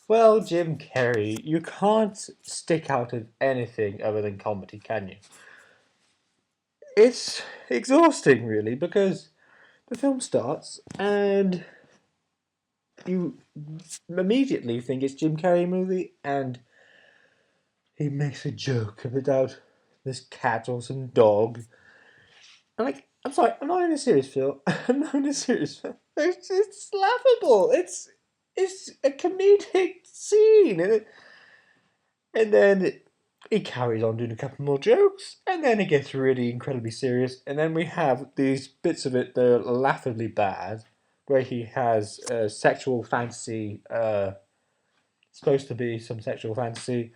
Well, Jim Carrey, you can't stick out of anything other than comedy, can you? It's exhausting, really, because the film starts and you immediately think it's Jim Carrey movie, and he makes a joke about this cat or some dog. And like, I'm sorry, I'm not in a serious film. I'm not in a serious film. It's laughable. It's a comedic scene, and then he carries on doing a couple more jokes, and then it gets really incredibly serious, and then we have these bits of it that are laughably bad, where he has a sexual fantasy, supposed to be some sexual fantasy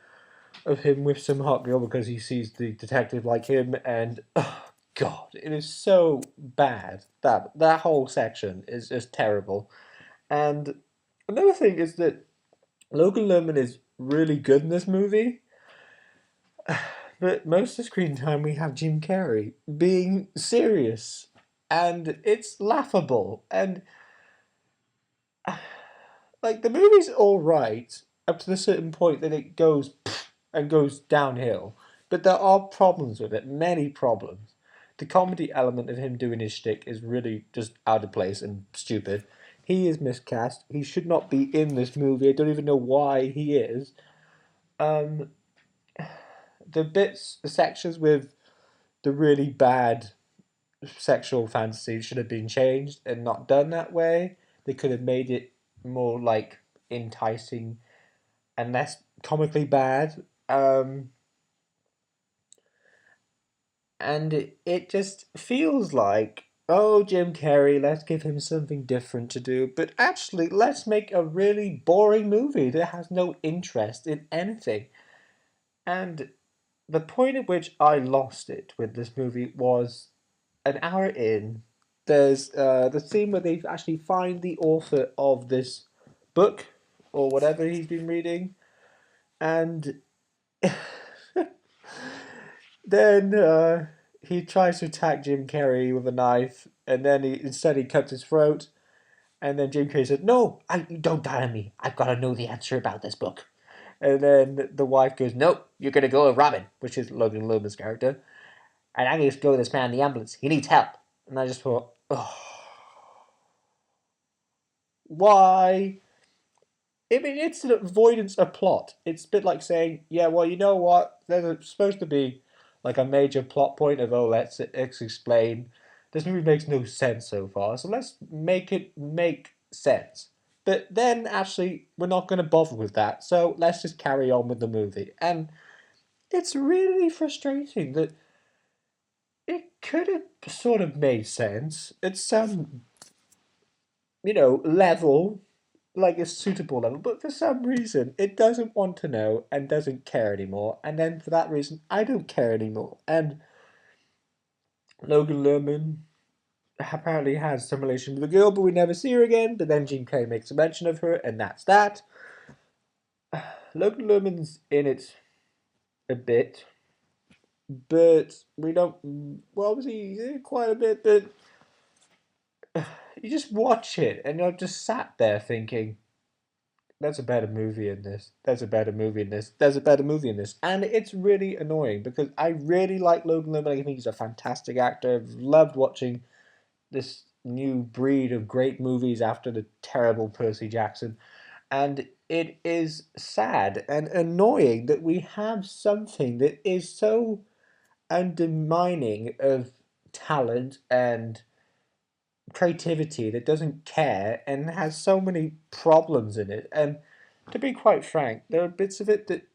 of him with some hot girl because he sees the detective like him, and oh god, it is so bad. That whole section is just terrible. And another thing is that Logan Lerman is really good in this movie, but most of the screen time we have Jim Carrey being serious, and it's laughable. And like the movie's all right up to the certain point that it goes and goes downhill, but there are problems with it, many problems. The comedy element of him doing his shtick is really just out of place and stupid. He is miscast. He should not be in this movie. I don't even know why he is. Um, the sections with the really bad sexual fantasies should have been changed and not done that way. They could have made it more like enticing and less comically bad. And it just feels like, oh, Jim Carrey, let's give him something different to do. But actually, let's make a really boring movie that has no interest in anything. And the point at which I lost it with this movie was an hour in. There's the scene where they actually find the author of this book or whatever he's been reading, and then he tries to attack Jim Carrey with a knife, and then he cuts his throat, and then Jim Carrey said, "No, don't die on me. I've got to know the answer about this book." And then the wife goes, "Nope, you're gonna go with Robin," which is Logan Lerman's character, "and I'm gonna go with this man in the ambulance. He needs help." And I just thought, oh, why? I mean, it's an avoidance of plot. It's a bit like saying, yeah, well, you know what? Supposed to be like a major plot point of, oh, let's explain. This movie makes no sense so far, so let's make it make sense. But then, actually, we're not going to bother with that, so let's just carry on with the movie. And it's really frustrating that it could have sort of made sense at some, level, like a suitable level, but for some reason it doesn't want to know and doesn't care anymore, and then for that reason I don't care anymore. And Logan Lerman apparently has some relation with a girl, but we never see her again. But then Jim Carrey makes a mention of her, and that's that. Logan Lerman's in it a bit, but we don't. Well, obviously he's in it quite a bit, but you just watch it and you're just sat there thinking, there's a better movie in this. There's a better movie in this. There's a better movie in this. And it's really annoying because I really like Logan Lerman. I think he's a fantastic actor. I've loved watching this new breed of great movies after the terrible Percy Jackson. And it is sad and annoying that we have something that is so undermining of talent and creativity that doesn't care and has so many problems in it. And to be quite frank, there are bits of it that,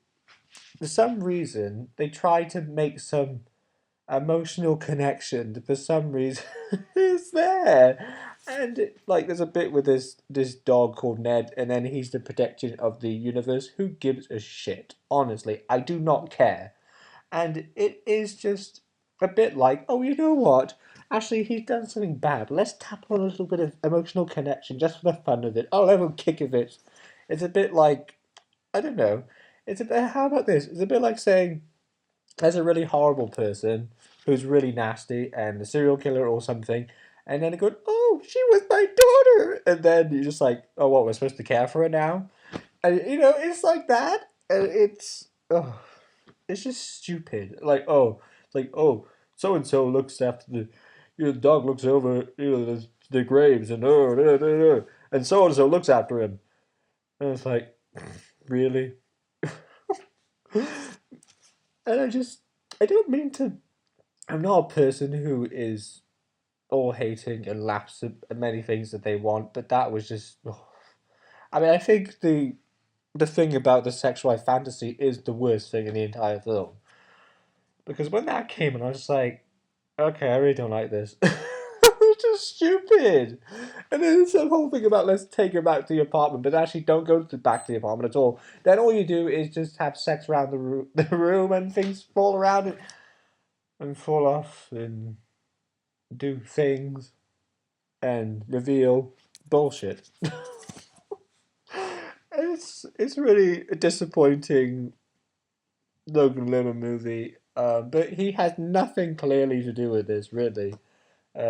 for some reason, they try to make some emotional connection that for some reason is there. And like, there's a bit with this dog called Ned, and then he's the protection of the universe. Who gives a shit? Honestly, I do not care. And it is just a bit like, oh, you know what? Actually, he's done something bad. Let's tap on a little bit of emotional connection just for the fun of it. Oh, let him kick of it. It's a bit like, I don't know. It's a bit, how about this? It's a bit like saying there's a really horrible person who's really nasty and a serial killer or something, and then they go, oh, she was my daughter. And then you're just like, oh, what, we're supposed to care for her now? And it's like that, and it's just stupid. Like, it's like, so and so looks after the dog looks over the graves, and so and so looks after him, and it's like, really. And I don't mean to. I'm not a person who is all hating and laughs at many things that they want, but that was just. I mean, I think the thing about the sexualized fantasy is the worst thing in the entire film. Because when that came, and I was like, okay, I really don't like this. It's just stupid. And then it's the whole thing about let's take her back to the apartment, but actually don't go back to the apartment at all. Then all you do is just have sex around the room and things fall around it and fall off and do things and reveal bullshit. It's really a disappointing Logan Lerman movie, but he has nothing clearly to do with this really,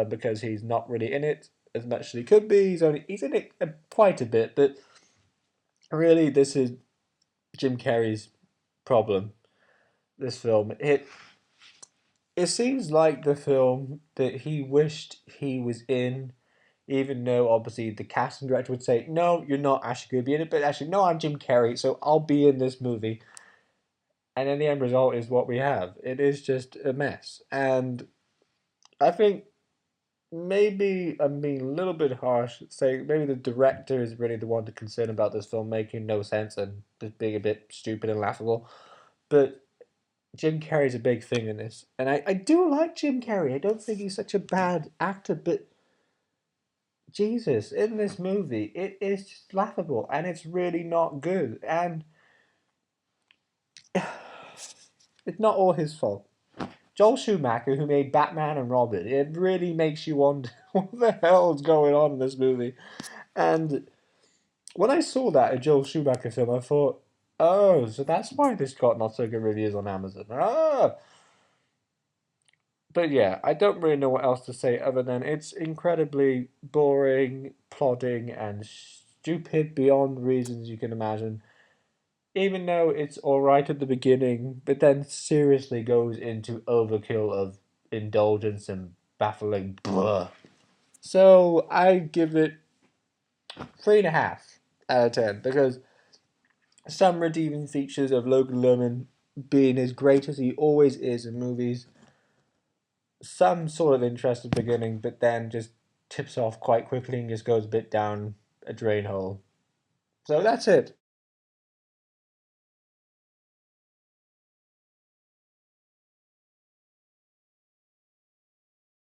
because he's not really in it as much as he could be. He's in it quite a bit, but really this is Jim Carrey's problem. This film it seems like the film that he wished he was in, even though obviously the casting director would say, no, you're not actually going to be in it, but actually, no, I'm Jim Carrey, so I'll be in this movie. And then the end result is what we have. It is just a mess. And I think maybe I'm being a little bit harsh, saying maybe the director is really the one to concern about this film making no sense and just being a bit stupid and laughable. But Jim Carrey's a big thing in this. And I do like Jim Carrey. I don't think he's such a bad actor, but Jesus, in this movie, it is just laughable and it's really not good. And it's not all his fault. Joel Schumacher, who made Batman and Robin, it really makes you wonder what the hell is going on in this movie. And when I saw that a Joel Schumacher film, I thought, oh, so that's why this got not so good reviews on Amazon. Ah, but yeah, I don't really know what else to say other than it's incredibly boring, plodding, and stupid beyond reasons you can imagine. Even though it's alright at the beginning, but then seriously goes into overkill of indulgence and baffling blah. So I give it 3.5 out of 10 because some redeeming features of Logan Lerman being as great as he always is in movies, some sort of interest at the beginning, but then just tips off quite quickly and just goes a bit down a drain hole. So that's it.